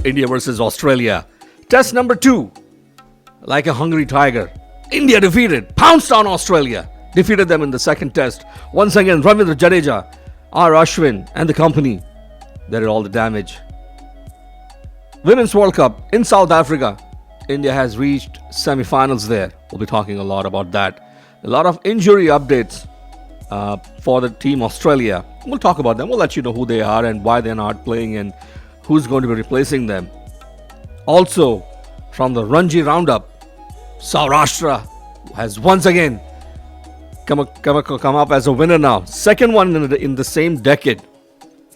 India versus Australia. Test number 2. Like a hungry tiger, India defeated, pounced on Australia, defeated them in the second test. Once again, Ravindra Jadeja, R. Ashwin and the company, they did all the damage. Women's World Cup in South Africa. India has reached semi-finals there. We'll be talking a lot about that. A lot of injury updates for the team Australia. We'll talk about them. We'll let you know who they are and why they're not playing and who's going to be replacing them. Also, from the Ramji roundup, Saurashtra has once again come up as a winner now. Second one in the same decade.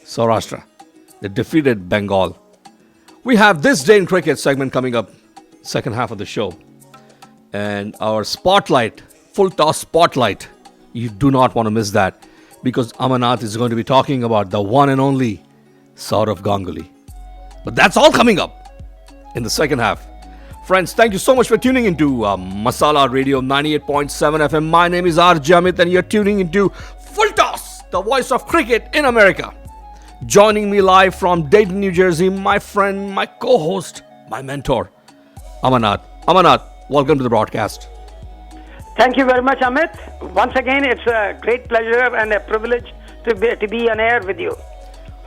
Saurashtra. They defeated Bengal. We have this day in cricket segment coming up, second half of the show. And our spotlight, Fulltoss spotlight. You do not want to miss that because Amarnath is going to be talking about the one and only Saurav Ganguly. But that's all coming up in the second half. Friends, thank you so much for tuning into Masala Radio 98.7 FM. My name is RJ Amit and you're tuning into Fulltoss, the voice of cricket in America. Joining me live from Dayton, New Jersey, my friend, my co-host, my mentor, Amarnath. Amarnath, welcome to the broadcast. Thank you very much, Amit. Once again, it's a great pleasure and a privilege to be on air with you.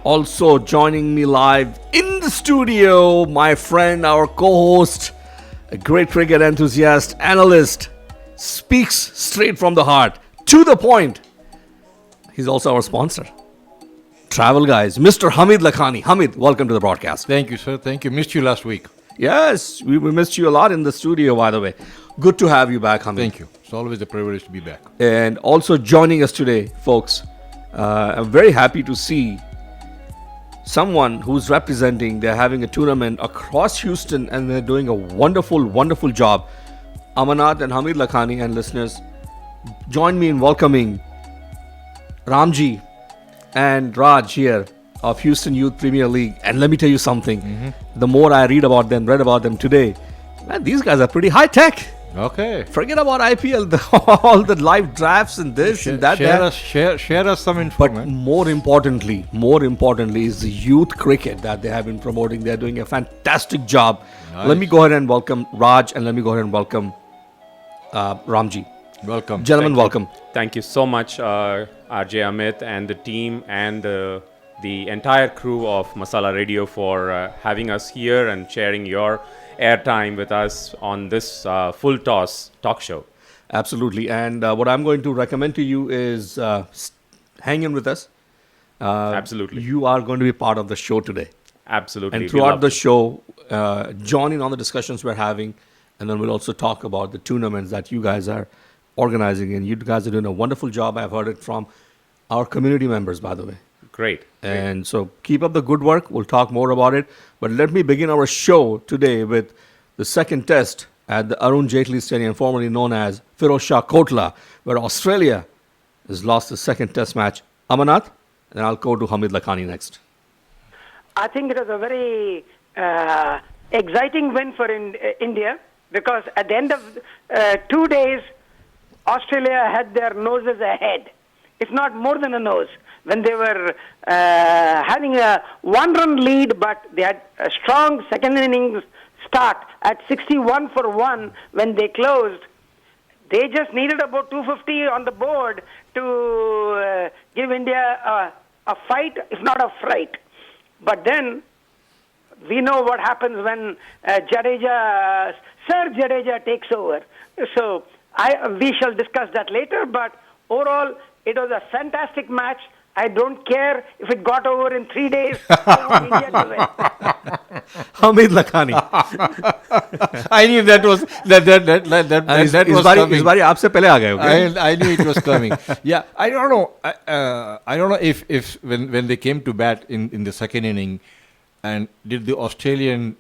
Also joining me live in the studio, my friend, our co-host, a great cricket enthusiast, analyst, speaks straight from the heart, to the point. He's also our sponsor. Travel guys, Mr. Hamid Lakhani. Hamid, welcome to the broadcast. Thank you, sir. Thank you. Missed you last week. Yes, we missed you a lot in the studio, by the way. Good to have you back, Hamid. Thank you. It's always a privilege to be back. And also joining us today, folks, I'm very happy to see someone who's representing. They're having a tournament across Houston and they're doing a wonderful, wonderful job. Amarnath and Hamid Lakhani and listeners, join me in welcoming Ramji and Raj here of Houston Youth Premier League. And let me tell you something. The more I read about them today, man, these guys are pretty high tech. Okay. Forget about IPL, all the live drafts and this and that. Share us some info. But more importantly is the youth cricket that they have been promoting. They're doing a fantastic job. Nice. Let me go ahead and welcome Raj and let me go ahead and welcome Ramji. Welcome. Gentlemen, welcome. Thank you so much, RJ Amit and the team and the entire crew of Masala Radio for having us here and sharing your airtime with us on this Fulltoss talk show. Absolutely. And what I'm going to recommend to you is hang in with us. Absolutely. You are going to be part of the show today. Absolutely. And throughout the show, join in on the discussions we're having. And then we'll also talk about the tournaments that you guys are organizing. And you guys are doing a wonderful job. I've heard it from our community members, by the way. Great. And so keep up the good work. We'll talk more about it. But let me begin our show today with the second test at the Arun Jaitley Stadium, formerly known as Firoz Shah Kotla, where Australia has lost the second test match. Amarnath, and I'll go to Hamid Lakhani next. I think it was a very exciting win for India because at the end of 2 days, Australia had their noses ahead. If not more than a nose. When they were having a one-run lead, but they had a strong second innings start at 61 for 1 when they closed. They just needed about 250 on the board to give India a fight, if not a fright. But then we know what happens when Sir Jadeja takes over. So we shall discuss that later, but overall, it was a fantastic match. I don't care if it got over in 3 days. I want India to win. Hamid Lakhani. I knew that was coming. इस बारी आपसे पहले आ गए, okay? I knew it was coming. Yeah, I don't know. I don't know if when they came to bat in the second inning, and did the Australian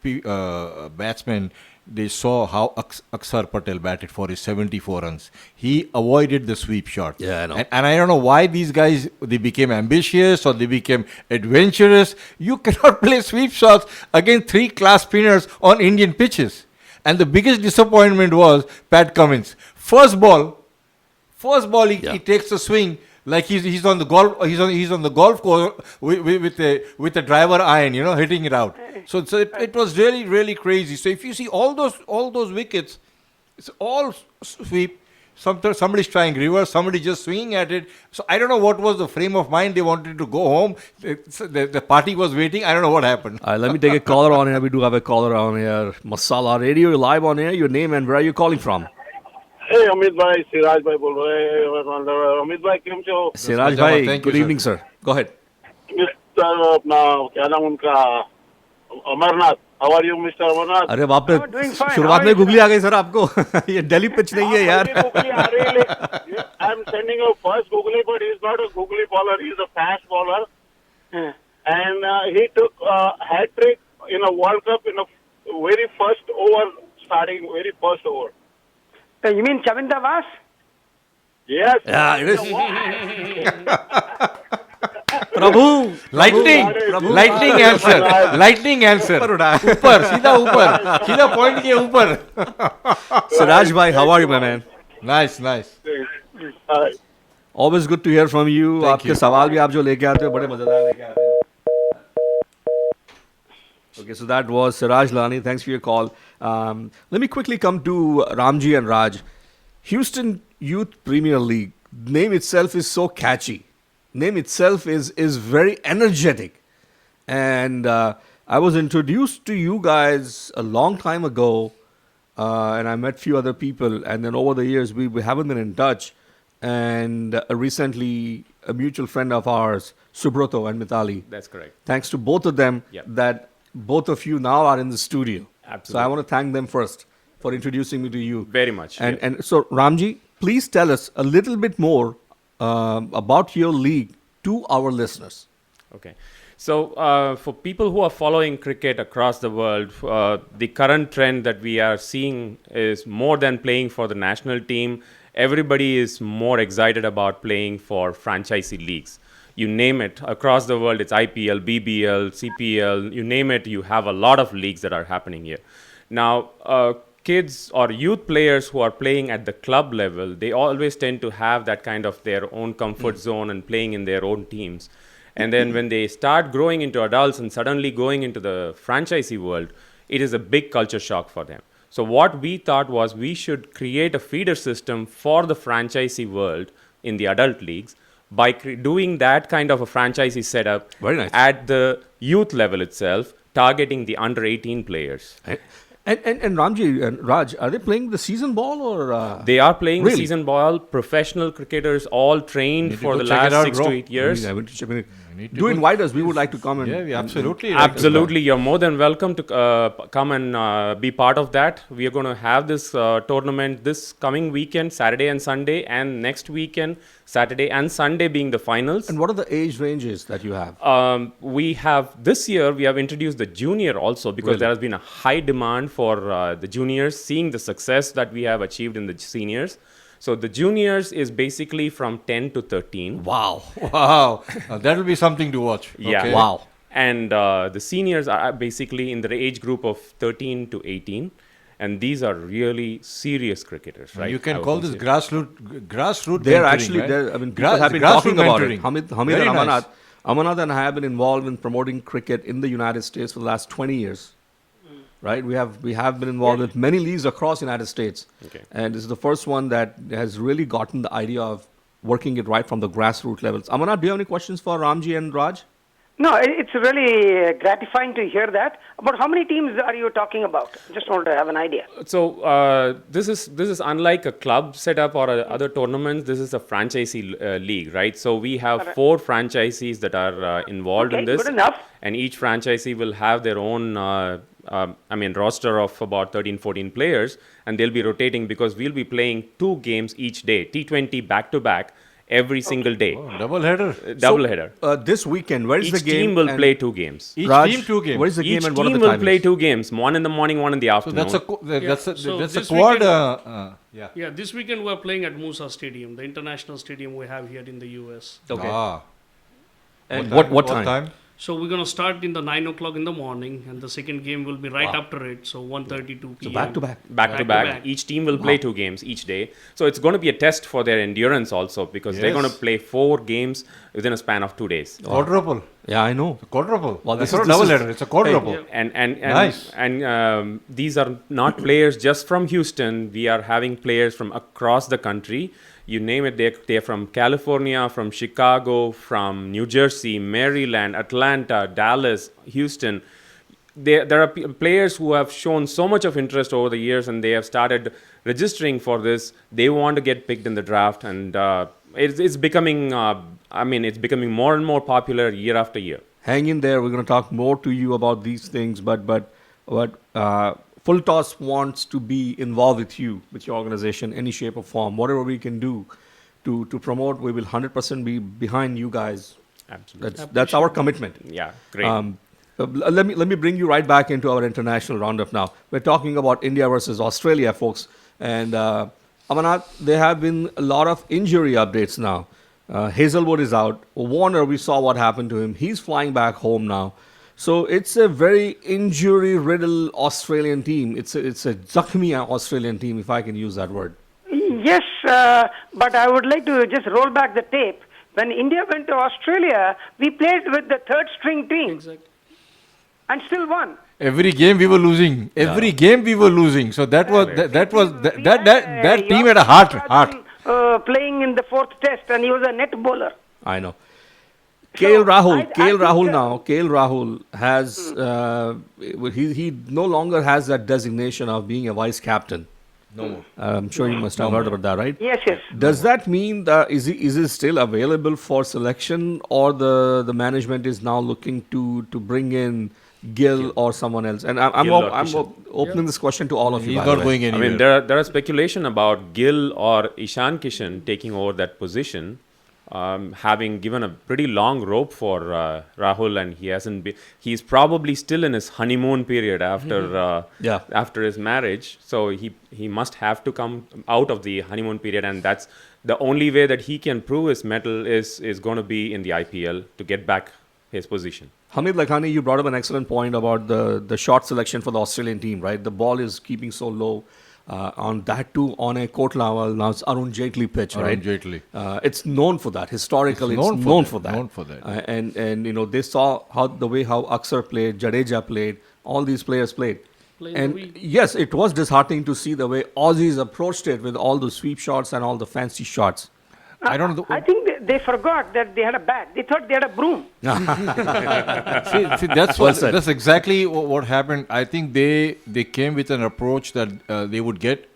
batsmen, they saw how Akshar Patel batted for his 74 runs. He avoided the sweep shot. Yeah, I know. And I don't know why these guys, they became ambitious or they became adventurous. You cannot play sweep shots against 3 class spinners on Indian pitches. And the biggest disappointment was Pat Cummins. First ball, he takes a swing like he's on the golf course with a driver iron, hitting it out. So it was really crazy. So if you see all those wickets, it's all sweep. Somebody's trying reverse, somebody just swinging at it. So I don't know what was the frame of mind. They wanted to go home. The party was waiting. I don't know what happened. Let me take a caller on here. We do have a caller on here. Masala Radio, you're live on air. Your name and where are you calling from? Hey, Amit bhai, Siraj bhai bol rahe hain. Amit bhai, केम छो? Siraj bhai, good evening, sir. Go ahead. Mr. अपना क्या नाम उनका Amarnath. How are you, Mr. Amarnath? अरे बाप रे, doing fine. शुरुआत में गुगली आ गई सर आपको. ये दिल्ली पिच नहीं है यार. I'm sending a first googly, but he's not a googly bowler. He's a fast bowler, and he took a hat trick in a World Cup in a very first over, starting very first over. You mean Chaminda Vas? Yes. Yeah, it is. Prabhu lightning answer ऊपर सीधा point के ऊपर. Siraj bhai, how are you, my man? Nice. Always good to hear from you. Thank आपके you. सवाल भी आप जो लेके आते हो बड़े मजेदार लेके आते हो. Okay, so that was Siraj Lani. Thanks for your call. Let me quickly come to Ramji and Raj. Houston Youth Premier League. Name itself is so catchy. Name itself is very energetic. And I was introduced to you guys a long time ago. And I met few other people. And then over the years, we haven't been in touch. And recently, a mutual friend of ours, Subrato and Mitali. That's correct. Thanks to both of them Yep. that both of you now are in the studio. So I Absolutely. want to thank them first for introducing me to you. Very much. And yeah. and so Ramji, please tell us a little bit more about your league to our listeners. Okay. So, for people who are following cricket across the world, the current trend that we are seeing is more than playing for the national team. Everybody is more excited about playing for franchisee leagues. You name it, across the world, it's IPL, BBL, CPL, you name it, you have a lot of leagues that are happening here. Now, kids or youth players who are playing at the club level, they always tend to have that kind of their own comfort zone and playing in their own teams. And then when they start growing into adults and suddenly going into the franchisee world, it is a big culture shock for them. So what we thought was we should create a feeder system for the franchisee world in the adult leagues by doing that kind of a franchisee setup Very nice. at the youth level itself, targeting the under 18 players. And Ramji and Raj, are they playing the season ball or? They are playing Really? season ball, professional cricketers, all trained Need to for go the check it last out, 6 bro. to 8 years. I mean, I mean, need to do go- invite us. We would like to come and. Yeah, we absolutely. Absolutely, you're more than welcome to come and be part of that. We are going to have this tournament this coming weekend, Saturday and Sunday, and next weekend, Saturday and Sunday being the finals. And what are the age ranges that you have? We have this year we have introduced the junior also because Really? there has been a high demand for the juniors, seeing the success that we have achieved in the seniors. So the juniors is basically from 10 to 13. Wow. Wow, that will be something to watch. Yeah. Okay. Wow. And the seniors are basically in the age group of 13 to 18. And these are really serious cricketers, right? You I can would call this consider. grassroots. They're mentoring, actually, right? I mean, people have been talking grassroots about mentoring. it. Hamid Very and nice. Amarnath and I have been involved in promoting cricket in the United States for the last 20 years. Right? We have been involved with many leagues across the United States. Okay. And this is the first one that has really gotten the idea of working it right from the grassroots levels. Amarnath, do you have any questions for Ramji and Raj? No, it's really gratifying to hear that. About how many teams are you talking about? Just want to have an idea. So this is unlike a club setup or other tournaments. This is a franchisee league, right? So we have Correct. 4 franchisees that are involved in Okay, this. good enough. And each franchisee will have their own, roster of about 13, 14 players, and they'll be rotating because we'll be playing 2 games each day, T20 back to back, every single day, Double header. double header. This weekend, where is Each the game? team will and play 2 games. Each Raj, team 2 games. Where is the game Each and what are team the will timings? play 2 games, one in the morning, one in the So afternoon. that's a So that's a this quad. weekend- Yeah. Yeah, this weekend we're playing at Musa Stadium, the international stadium we have here in the US. Okay. Ah. And what time? So we're going to start in the 9 o'clock in the morning, and the second game will be right after it. So 1:32 p.m. So back to back. Back to back. Each team will play 2 games each day. So it's going to be a test for their endurance also, because they're going to play 4 games within a span of 2 days. Quadruple. Yeah, I know. Quadruple. Well, That's this not is- a double this is- letter. It's a quadruple. And Nice. these are not players just from Houston. We are having players from across the country. You name it, they're from California, from Chicago, from New Jersey, Maryland, Atlanta, Dallas, Houston. There are players who have shown so much of interest over the years, and they have started registering for this. They want to get picked in the draft, and it's becoming. It's becoming more and more popular year after year. Hang in there. We're going to talk more to you about these things, but Fulltoss wants to be involved with you, with your organization, any shape or form. Whatever we can do to promote, we will 100% be behind you guys. Absolutely. That's our commitment. Yeah, great. Let me bring you right back into our international roundup now. We're talking about India versus Australia, folks. And Amarnath, there have been a lot of injury updates now. Hazelwood is out. Warner, we saw what happened to him. He's flying back home now. So it's a very injury-riddled Australian team. It's a zakhmi Australian team, if I can use that word. Yes, but I would like to just roll back the tape. When India went to Australia, we played with the third string team Exactly. and still won. Every game we were losing. Every game we were losing. So that was that team had a heart. Playing in the fourth test, and he was a net bowler. I know. KL Rahul. I KL think, Rahul now. KL Rahul has he no longer has that designation of being a vice captain. No more. I'm sure you must have heard about that, right? Yes, yes. Does that mean that is he still available for selection, or the management is now looking to bring in Gill or someone else? And I'm Gill or I'm Kishan. opening this question to all of you. He's by the not way. going I anywhere. mean, there are speculation about Gill or Ishan Kishan taking over that position, having given a pretty long rope for Rahul, and he hasn't been. He's probably still in his honeymoon period after after his marriage. So he must have to come out of the honeymoon period, and that's the only way that he can prove his mettle is going to be in the IPL to get back his position. Hamid Lakhani, you brought up an excellent point about the shot selection for the Australian team, right? The ball is keeping so low. On that too, on a court level, now it's Arun Jaitley pitch, right? Arun Jaitley. It's known for that. Historically, it's known for that. Known for that. And you know, they saw how Aksar played, Jadeja played, all these players played. And yes, it was disheartening to see the way Aussies approached it with all the sweep shots and all the fancy shots. I don't know. I think they forgot that they had a bat. They thought they had a broom. See, that's exactly what happened. I think they came with an approach that they would get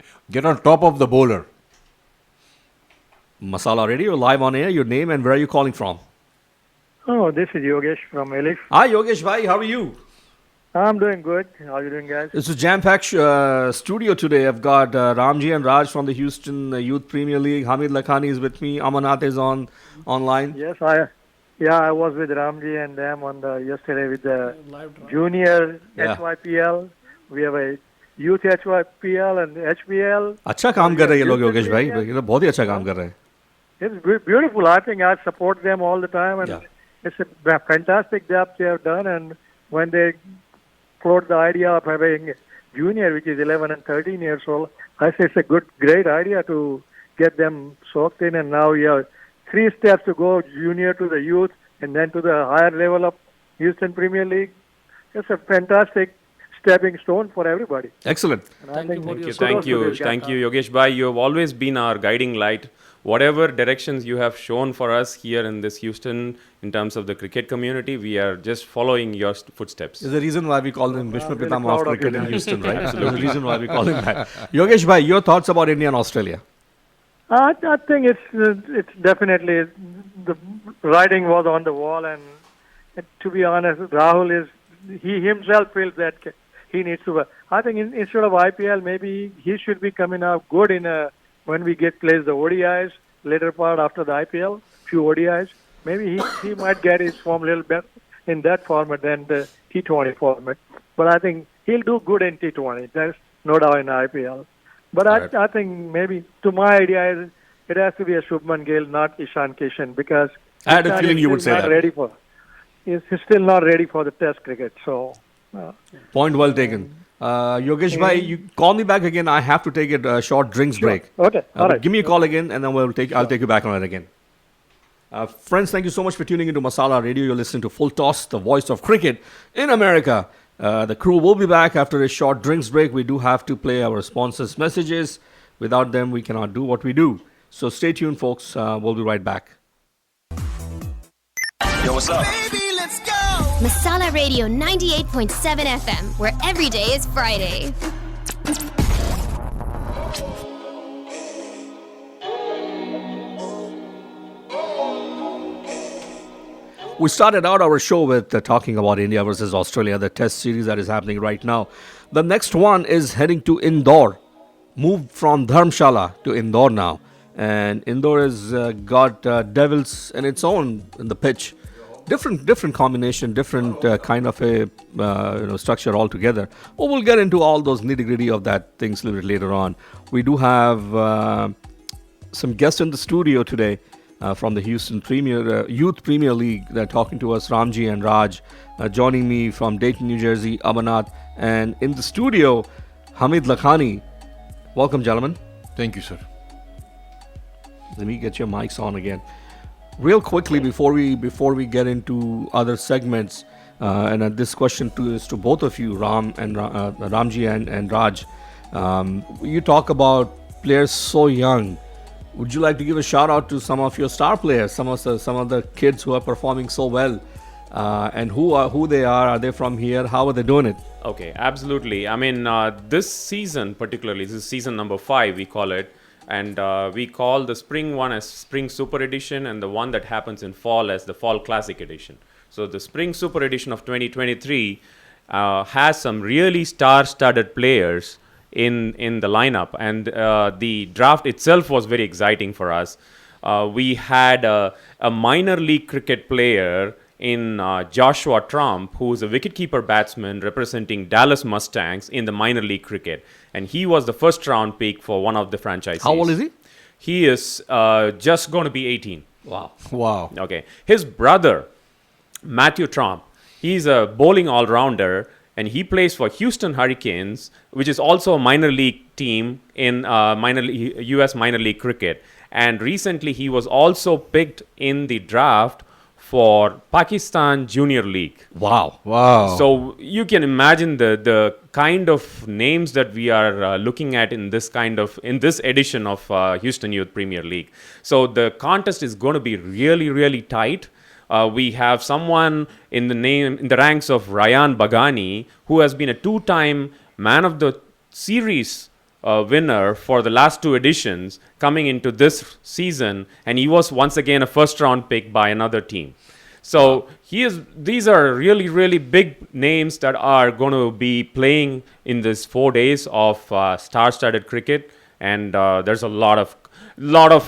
on top of the bowler. Masala Radio, live on air. Your name and where are you calling from? Oh, this is Yogesh from Elif. Hi, Yogesh bhai. How are you? I'm doing good. How are you doing, guys? It's a jam-packed studio today. I've got Ramji and Raj from the Houston Youth Premier League. Hamid Lakhani is with me. Amarnath is online. Yes, I was with Ramji and them on yesterday with the junior HYPL. We have a youth HYPL and HPL. अच्छा काम कर रहे हैं ये लोग योगेश भाई. ये लोग बहुत ही अच्छा काम कर रहे हैं. It's beautiful. I think I support them all the time, and it's a fantastic job they have done. And when they float the idea of having junior, which is 11 and 13 years old, I say it's a great idea to get them soaked in. And now you have 3 steps to go: junior to the youth, and then to the higher level of Houston Premier League. It's a fantastic stepping stone for everybody. Excellent. Thank Thank you, Yogesh bhai. You have always been our guiding light. Whatever directions you have shown for us here in this Houston, in terms of the cricket community, we are just following your footsteps. There's a reason why we call him Bhishma Pitama of cricket in Houston, right? There's a reason why we call him that. Yogesh bhai, your thoughts about India and Australia? I think it's definitely the writing was on the wall, and to be honest, Rahul he himself feels that he needs to. I think instead of IPL, maybe he should be coming out good when we plays the ODIs later part after the IPL, few ODIs. Maybe he might get his form a little better in that format than the T20 format. But I think he'll do good in T20. There's no doubt in IPL. But I think maybe, to my idea, it has to be a Shubman Gill, not Ishan Kishan, because I had a feeling you would say that. Ready for. he's still not ready for the Test cricket. So, Point well taken. Yogesh bhai, you call me back again. I have to take a short drinks break. okay, all But right. give me a call again, and then I'll take you back on it again. Friends, thank you so much for tuning into Masala Radio. You're listening to Full Toss, the voice of cricket in America. The crew will be back after a short drinks break. We do have to play our sponsors' messages. Without them, we cannot do what we do. So stay tuned, folks. We'll be right back. Yo, what's up? Baby, let's go! Masala Radio 98.7 FM, where every day is Friday. We started out our show with talking about India versus Australia, the test series that is happening right now. The next one is heading to Indore. Moved from Dharamshala to Indore now. And Indore has got devils in its own in the pitch. Different combination, different kind of a structure altogether. But we'll get into all those nitty-gritty of that things a little bit later on. We do have some guests in the studio today. From the Houston Youth Premier League. They're talking to us, Ramji and Raj. Joining me from Dayton, New Jersey, Amarnath. And in the studio, Hamid Lakhani. Welcome, gentlemen. Thank you, sir. Let me get your mics on again. Real quickly, before we get into other segments, and this question is to both of you, Ramji and Raj. You talk about players so young. Would you like to give a shout out to some of your star players, some of the kids who are performing so well, and who they are? Are they from here? How are they doing it? Okay, absolutely. I mean, this season particularly, this is season number 5, we call it, and we call the spring one as Spring Super Edition, and the one that happens in fall as the Fall Classic Edition. So the Spring Super Edition of 2023 has some really star-studded players in the lineup, and the draft itself was very exciting for us. We had a minor league cricket player in Joshua Trump, who is a wicketkeeper batsman representing Dallas Mustangs in the minor league cricket, and he was the first round pick for one of the franchises. How old is he? He is just going to be 18. Wow. Okay. His brother, Matthew Trump, he's a bowling all-rounder, and he plays for Houston Hurricanes, which is also a minor league team in U.S. minor league cricket. And recently, he was also picked in the draft for Pakistan Junior League. Wow. So you can imagine the kind of names that we are looking at in this edition of Houston Youth Premier League. So the contest is going to be really, really tight. We have someone in the ranks of Ryan Bagani, who has been a 2-time Man of the Series winner for the last 2 editions, coming into this season, and he was once again a first-round pick by another team. So these are really, really big names that are going to be playing in this 4 days of star-studded cricket, and there's a lot of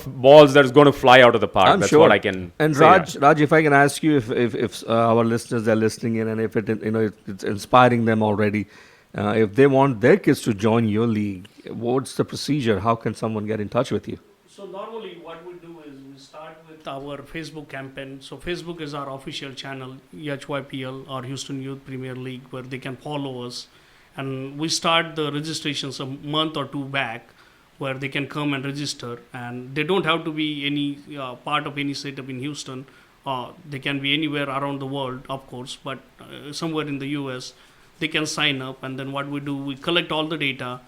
balls that's going to fly out of the park. That's what I can and say. Raj, if I can ask you, if our listeners are listening in, and if it's inspiring them already, if they want their kids to join your league, what's the procedure? How can someone get in touch with you? So normally what we do is we start with our Facebook campaign. So Facebook is our official channel, HYPL or Houston Youth Premier League, where they can follow us. And we start the registrations a month or 2 back, where they can come and register, and they don't have to be any part of any setup in Houston. They can be anywhere around the world, of course, but somewhere in the US, they can sign up. And then what we do, we collect all the data,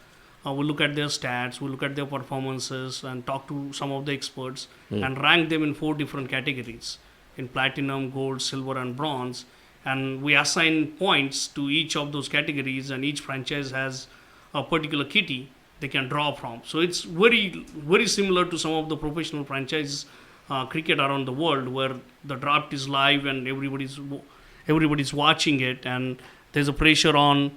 we look at their stats, we look at their performances, and talk to some of the experts and rank them in 4 different categories, in platinum, gold, silver, and bronze. And we assign points to each of those categories, and each franchise has a particular kitty they can draw from. So it's very, very similar to some of the professional franchise cricket around the world, where the draft is live and everybody's watching it, and there's a pressure on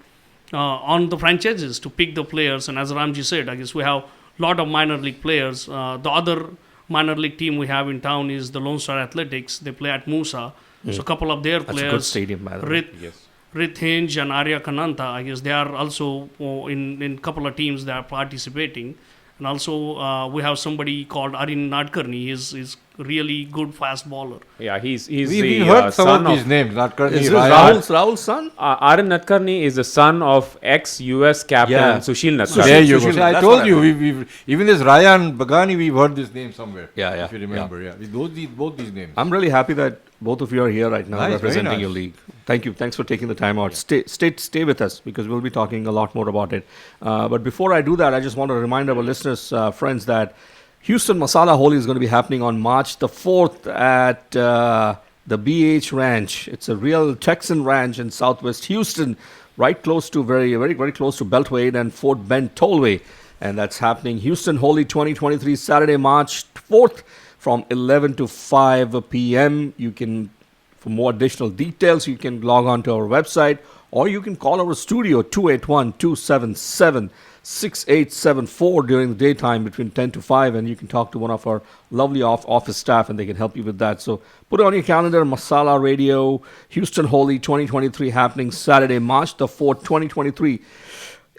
the franchises to pick the players. And as Ramji said, I guess we have a lot of minor league players. The other minor league team we have in town is the Lone Star Athletics. They play at Musa. So a couple of their players, That's a good stadium, by the way. Rith Hinge and Arya Kananta, I guess they are also in couple of teams that are participating. And also we have somebody called Arin Nadkarni. He's really good fast bowler. Yeah, he's We the heard some son of these names. Natkar, Is this Ryan. Rahul's son? Arun Nadkarni is the son of ex-US captain Yeah. Sushil There Nadkarni. you go. Sushil, See, I that's told what I you, meant. we've even this Ryan Bagani, we've heard this name somewhere. Yeah. If you remember, yeah. Both these names. I'm really happy that both of you are here right now Nice, very representing nice. your league. Thank you. Thanks for taking the time out. Stay with us because we'll be talking a lot more about it. But before I do that, I just want to remind our listeners, friends, that Houston Masala Holi is going to be happening on March the 4th at the BH Ranch. It's a real Texan ranch in Southwest Houston, right close to very close to Beltway and Fort Bend Tollway. And that's happening Houston Holi 2023 Saturday, March 4th from 11 to 5 p.m. You can, for more additional details, you can log on to our website or you can call our studio 281-277-6874 during the daytime between 10 to 5, and you can talk to one of our lovely office staff and they can help you with that. So put it on your calendar, Masala Radio, Houston Holi 2023 happening Saturday, March the 4th, 2023.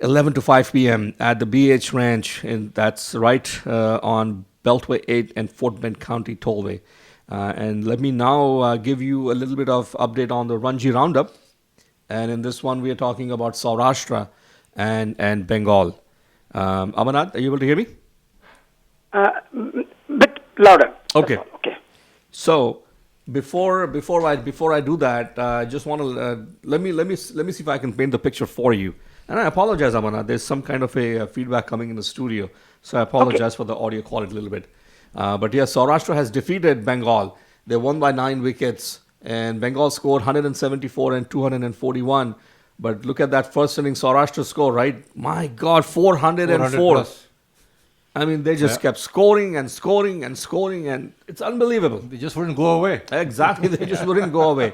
11 to 5 p.m. at the BH Ranch, and that's right on Beltway 8 and Fort Bend County Tollway. And let me now give you a little bit of update on the Ramji Roundup. And in this one, we are talking about Saurashtra and Bengal. Amarnath, are you able to hear me? Bit louder. Okay. That's all. Okay. So before I do that, I just want to let me see if I can paint the picture for you. And I apologize, Amarnath. There's some kind of a feedback coming in the studio, so I apologize for the audio quality a little bit. But yes, Saurashtra has defeated Bengal. They won by 9 wickets, and Bengal scored 174 and 241. But look at that first inning Saurashtra score, right? My God, 404. plus. I mean, they just kept scoring and scoring and scoring, and it's unbelievable. They just wouldn't go away. Exactly, they just wouldn't go away.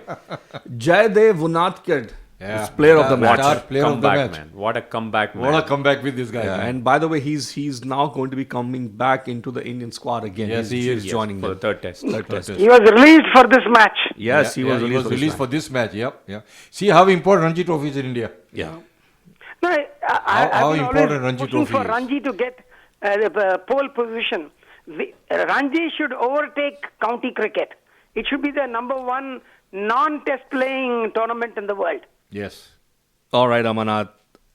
Jaydev Unatkar Yeah. is player of the match. Star player of the Comeback, match. man. What a comeback, man. What a comeback with this guy. Yeah, man. and by the way, he's now going to be coming back into the Indian squad again. Yes, he is. He's joining for the them. third test. Third test. He was released for this match. Yes, he was released. for this match. Yep. See how important Ranji Trophy is in India. Yeah. No, How I've been important always Ranji pushing Trophy for is. Ranji to get the pole position. Ranji should overtake county cricket. It should be the number one non-test playing tournament in the world. Yes. All right, Amarnath.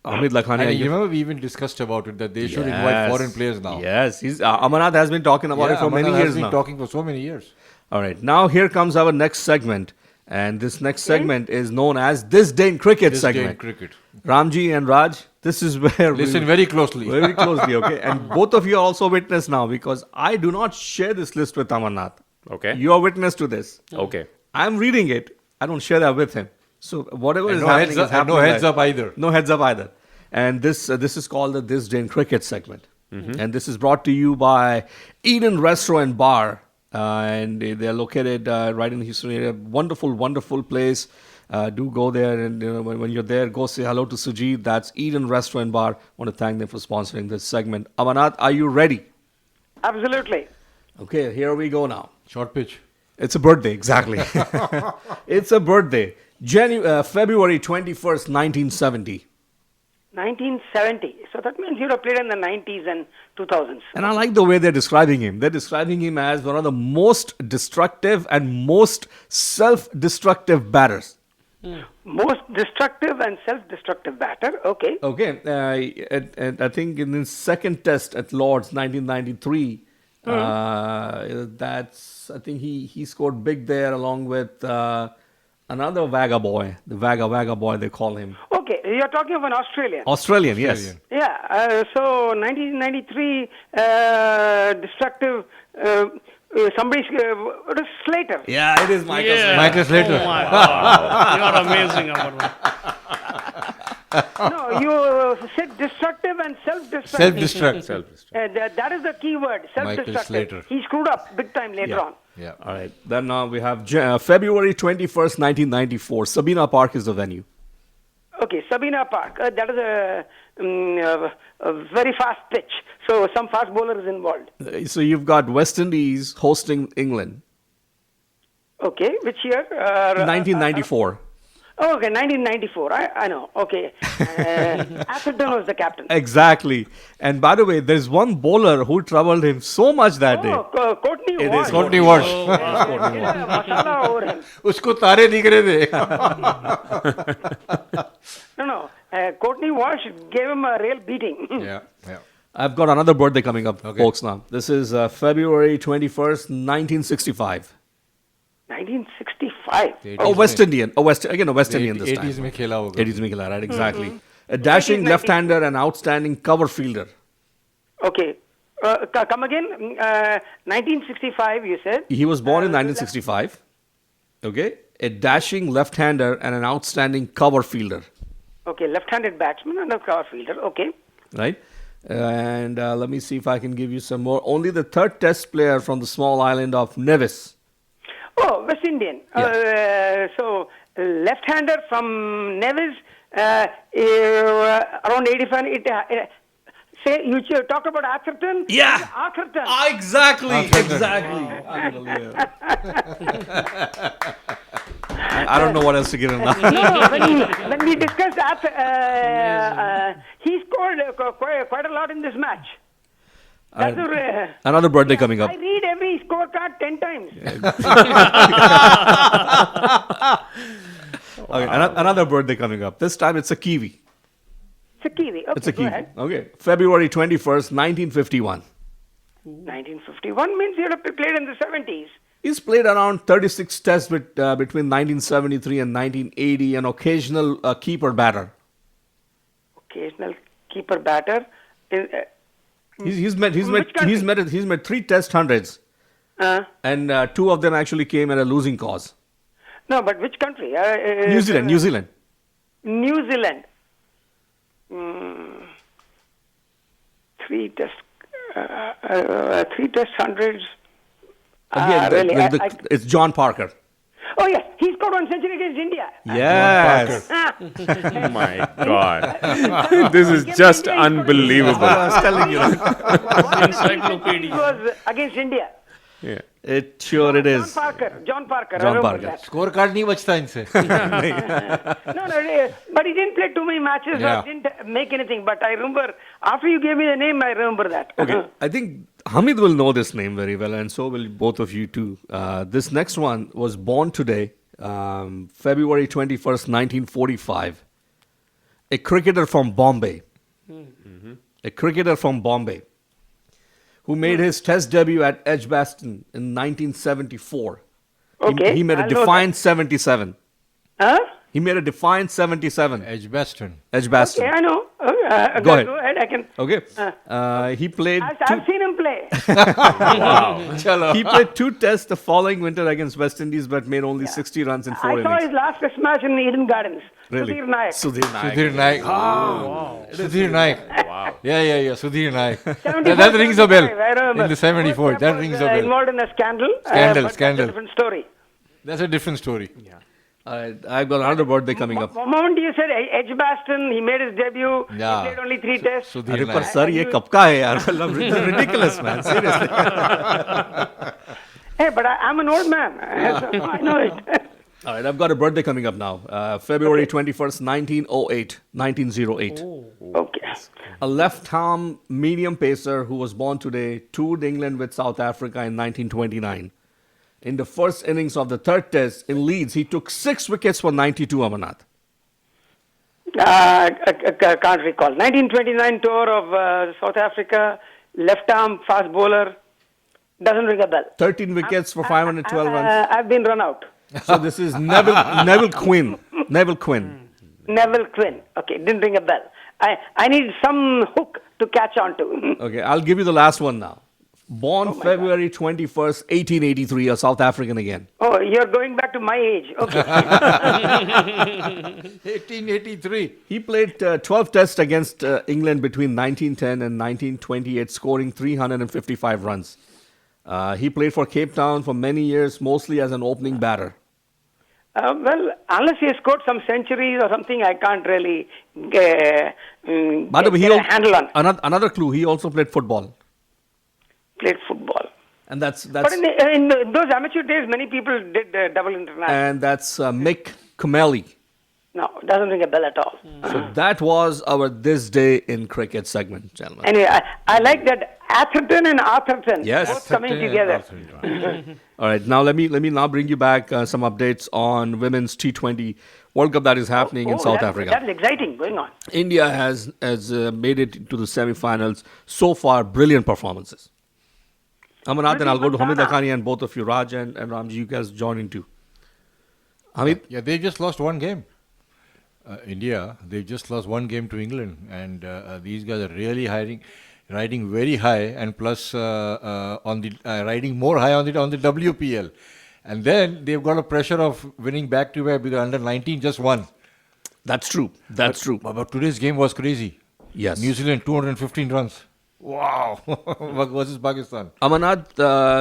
Hamid Lakhani. And you remember we even discussed about it that they should invite foreign players now. Yes, Amarnath has been talking about it for many Amarnath years has been now. talking for so many years. All right, now here comes our next segment. And this next segment is known as This Day in Cricket This day in segment. cricket. Ramji and Raj, this is where Listen very closely. very closely, okay? And both of you are also witness now because I do not share this list with Amarnath. Okay. You are witness to this. Okay. I'm reading it. I don't share that with him. So whatever And is no happening heads is up- and happening. no heads right. up either. No heads up either. And this is called the This Day in Cricket segment. And this is brought to you by Eden Restaurant and Bar. And they're located right in the Houston area. Wonderful, wonderful place. Do go there, and when you're there, go say hello to Sujit. That's Eden Restaurant and Bar. Want to thank them for sponsoring this segment. Amarnath, are you ready? Absolutely. Okay, here we go now. Short pitch. It's a birthday, exactly. It's a birthday. February 21st, 1970. 1970. So that means you would have played in the 90s and 2000s. And I like the way they're describing him. They're describing him as one of the most destructive and most self-destructive batters. Most destructive and self-destructive batter. Okay. Okay, and I think in his second test at Lord's, 1993, I think he scored big there along with another Vaga boy, the Vaga boy they call him. Okay, you're talking of an Australian. Australian, yes. Yeah, so 1993 destructive, somebody, it is Slater. Yeah, it is Michael Slater. Michael Slater. Oh my God. You are amazing, Amarnath. No, you said destructive and self-destructive. Self-destruct. Self-destruct. That is the key word, self-destructive. Slater. He screwed up big time later on. Yeah. All right, then now we have February 21st, 1994. Sabina Park is the venue. Okay, Sabina Park. That is a very fast pitch. So some fast bowlers involved. So you've got West Indies hosting England. Okay, which year? 1994. Oh, okay, 1994. I know. Okay. Atherton was the captain. Exactly. And by the way, there's one bowler who troubled him so much that day. Courtney It Walsh. is Courtney Walsh. Masala over him. उसको तारे दिख रहे थे. No. Courtney Walsh gave him a real beating. Yeah. I've got another birthday coming up, folks, now. This is February 21st, 1965. 1965. Oh, West Indian. Oh, West Indian this time. 80s में खेला होगा. 80s में खेला, right? Exactly. A dashing left-hander and outstanding cover fielder. Okay. Come again. 1965, you said? He was born in 1965. Okay. A dashing left-hander and an outstanding cover fielder. Okay, left-handed batsman and a cover fielder. Okay. Right? And let me see if I can give you some more. Only the third test player from the small island of Nevis. Oh, West Indian. So, left-hander from Nevis, around 85. Say, you talked about Atherton? Yeah. Atherton. Exactly. I don't know what else to give him now. No, when we discussed that, he scored quite a lot in this match. Another birthday coming up. I read every scorecard 10 times. Okay, another birthday coming up. This time it's a Kiwi. It's a Kiwi. Okay, It's a go Kiwi. ahead. Okay. February 21st, 1951. 1951 means he would have played in the 70s. He's played around 36 tests between 1973 and 1980, an occasional keeper batter. Occasional keeper batter. He's made 3 test hundreds, and 2 of them actually came at a losing cause. No, but which country? New Zealand. New Zealand. 3 test hundreds. Really? It's John Parker. Oh yes, he scored 1 century against India. Yes. Oh my God. This is just unbelievable. I was telling you. Encyclopedia. It was against India. Yeah. It sure it is. John Parker. I John remember Parker. that. Score card नहीं बचता इनसे. No, but he didn't play too many matches Yeah. or didn't make anything. But I remember, after you gave me the name, I remember that. Okay, I think Hamid will know this name very well, and so will both of you too. This next one was born today, February 21st, 1945. A cricketer from Bombay. A cricketer from Bombay who made his test debut at Edgbaston in 1974. Okay, He made a I'll know defiant 77. Huh? He made a defiant 77. Edgbaston. Edgbaston. Okay, I know. Go ahead. Go ahead. I can. Okay. He played. I've seen him play. He played 2 tests the following winter against West Indies, but made only 60 runs in 4 I saw innings. his last test match in Eden Gardens. Really? Sudhir Nayak. Sudhir Nayak. Sudhir Naik. Sudhir Naik. Wow. Yeah. Sudhir Naik. 74, That rings a bell. 75, I remember. In the 74, that Was, rings a bell. Involved in a scandal. Scandal, but scandal. That's a different story. That's a different story. I've got another birthday coming up. The moment you said Edgbaston, he made his debut. Yeah. He played only 3 tests. Sudhir अरे पर Naik. Sir ये कब का है यार मतलब ridiculous man seriously. Hey, but I'm an old man. So I know it. All right, I've got a birthday coming up now. February 21st, 1908. Okay. A left-arm medium pacer who was born today toured England with South Africa in 1929. In the first innings of the third test in Leeds, he took 6 wickets for 92, Amarnath. I can't recall. 1929 tour of South Africa, left arm fast bowler. Doesn't ring a bell. 13 wickets for 512 runs. I've been run out. So this is Neville Quinn. Neville Quinn. Neville Quinn. Okay, didn't ring a bell. I need some hook to catch on to. Okay, I'll give you the last one now. Born February 21st, 1883, a South African again. Oh, you're going back to my age. Okay. 1883. He played 12 tests against England between 1910 and 1928, scoring 355 runs. He played for Cape Town for many years, mostly as an opening batter. Well, unless he scored some centuries or something, I can't really get By the way, a handle on. Another clue, he also played football. Played football. And that's But in those amateur days, many people did double international. and that's Mick Comely. No, it doesn't ring a bell at all. So that was our This Day in Cricket segment, gentlemen. Anyway, I like that Atherton and Arthurton Yes. both coming together. All right, now let me now bring you back some updates on Women's T20 World Cup that is happening in South Africa. That's exciting, going on. India has made it to the semi-finals so far. Brilliant performances. Amarnath, and I'll go to Hamid, Lakhani, and both of you, Raj and Ramji, you guys join in too. Hamid? Yeah, they just lost one game. India, they just lost one game to England, and these guys are really riding very high, and plus riding more high on the WPL, and then they've got a pressure of winning back to back because under 19 just won. That's true. That's true. But today's game was crazy. Yes. New Zealand 215 runs. Wow. Versus Pakistan. Amarnath,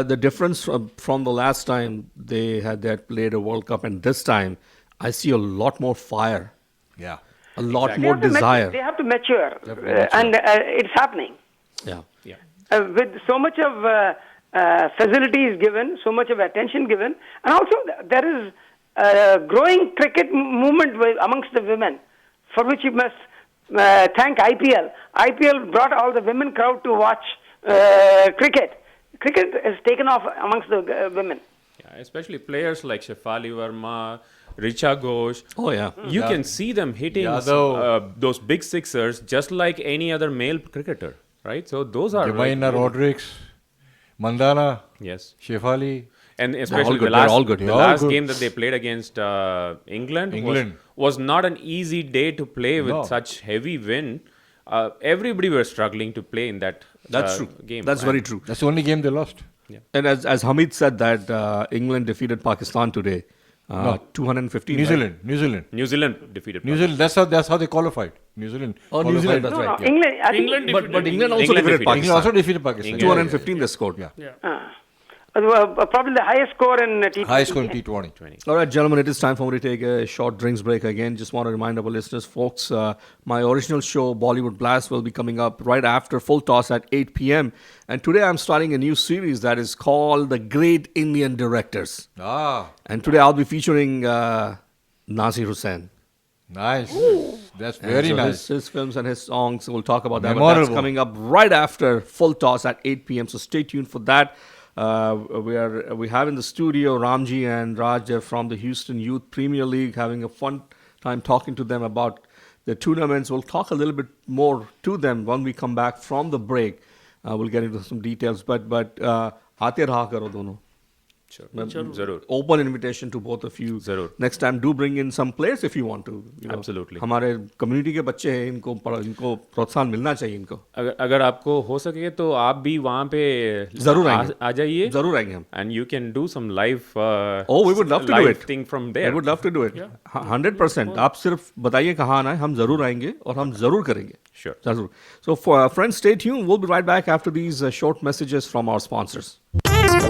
the difference from the last time they had played a World Cup and this time, I see a lot more fire. Yeah. A lot more desire. They have to mature, and it's happening. Yeah. With so much of facilities given, so much of attention given, and also there is a growing cricket movement amongst the women, for which you must thank IPL. IPL brought all the women crowd to watch cricket. Cricket has taken off amongst the women. Yeah, especially players like Shefali Verma, Richa Ghosh. Oh, yeah. You can see them hitting those big sixers just like any other male cricketer, right? So those are... Jemaina Rodrigues, Mandana, yes, Shefali. And especially the last game that they played against England was not an easy day to play with such heavy wind. Everybody was struggling to play in that game. That's very true. That's the only game they lost. Yeah. And as Hamid said that England defeated Pakistan today. 215. New Zealand defeated New Zealand. That's how they qualified. New Zealand. Oh, New Zealand. That's right. Yeah. England But England also defeated Pakistan. England also defeated Pakistan. 215 they scored. Yeah. Probably the highest score in T20. Highest score in T20. All right, gentlemen, it is time for me to take a short drinks break again. Just want to remind our listeners, folks, my original show, Bollywood Blast, will be coming up right after Fulltoss at 8 p.m. And today I'm starting a new series that is called The Great Indian Directors. And today I'll be featuring Nasir Hussain. Nice. That's very nice. His films and his songs, we'll talk about that. Memorable. But that's coming up right after Fulltoss at 8 p.m. So stay tuned for that. We have in the studio Ramji and Raj. They're from the Houston Youth Premier League, having a fun time talking to them about the tournaments. We'll talk a little bit more to them when we come back from the break. We'll get into some details. But aate raha karo dono. Sure. Zarur. Open invitation to both of you. Zarur. Next time, do bring in some players if you want to. Absolutely. हमारे community के बच्चे हैं, इनको प्रोत्साहन मिलना चाहिए इनको. अगर आपको हो सके तो आप भी वहाँ पे जरूर आएंगे. आ जाइए. जरूर आएंगे हम. And you can do some live. We would love to do it. Thing from there. We would love to do it. 100%. आप सिर्फ बताइए कहाँ आना है, हम जरूर आएंगे और हम जरूर करेंगे. Sure. जरूर. So for friends, stay tuned. We'll be right back after these short messages from our sponsors.